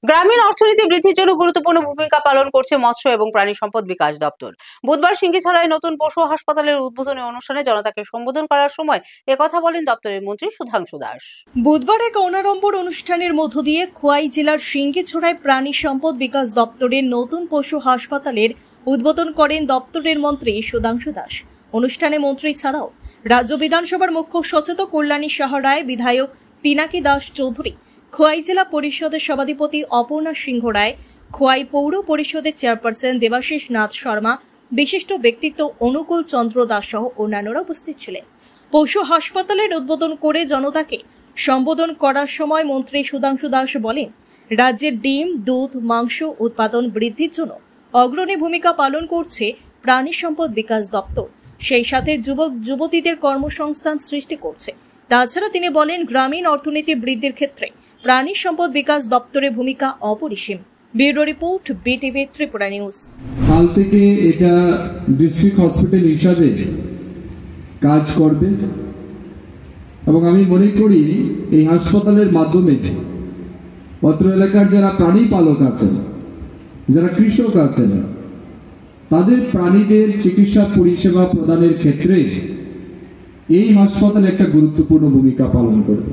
গ্রামীণ অর্থনীতি বৃদ্ধির জন্য গুরুত্বপূর্ণ ভূমিকা পালন করছে মৎস্য এবং প্রাণী সম্পদ বিকাশ দপ্তর। বুধবার সিঙ্গিছড়ায় নতুন পশু হাসপাতালের উদ্বোধনী অনুষ্ঠানে জনতাকে সম্বোধন করার সময় একথা বলেন দপ্তরের মন্ত্রী সুধাংশু দাস। বুধবার এক অনাড়ম্বর অনুষ্ঠানের মধ্য দিয়ে খোয়াই জেলার সিঙ্গিছড়ায় প্রাণী সম্পদ বিকাশ দপ্তরের নতুন পশু হাসপাতালের উদ্বোধন করেন দপ্তরের মন্ত্রী সুধাংশু দাস। অনুষ্ঠানে মন্ত্রী ছাড়াও রাজ্য বিধানসভার মুখ্য সচেতক কল্যাণী সাহা রায়, বিধায়ক পিনাকি দাস চৌধুরী, খোয়াই জেলা পরিষদের সভাধিপতি অপর্ণা সিংহ রায়, খোয়াই পৌর পরিষদের চেয়ারপারসন দেবাশিস নাথ শর্মা, বিশিষ্ট ব্যক্তিত্ব অনুকূল চন্দ্র দাস সহ অন্যান্যরা উপস্থিত ছিলেন। পশু হাসপাতালের উদ্বোধন করে জনতাকে সম্বোধন করার সময় মন্ত্রী সুধাংশু দাস বলেন, রাজ্যের ডিম, দুধ, মাংস উৎপাদন বৃদ্ধির জন্য অগ্রণী ভূমিকা পালন করছে প্রাণী সম্পদ বিকাশ দপ্তর। সেই সাথে যুবক যুবতীদের কর্মসংস্থান সৃষ্টি করছে। তাছাড়া তিনি বলেন, গ্রামীণ অর্থনীতি বৃদ্ধির ক্ষেত্রে প্রাণী সম্পদ বিকাশ দপ্তরের ভূমিকা অপরিসীম। Bureau report, BTV Tripura news. কাল থেকে এটা ডিস্ট্রিক্ট হসপিটাল হিসাবে কাজ করবে এবং আমি মনে করি এই হাসপাতালের মাধ্যমে অত্র এলাকার যারা প্রাণী পালক আছেন, যারা কৃষক আছেন, তাদের প্রাণীদের চিকিৎসা পরিষেবা প্রদানের ক্ষেত্রে এই হাসপাতাল একটা গুরুত্বপূর্ণ ভূমিকা পালন করবে।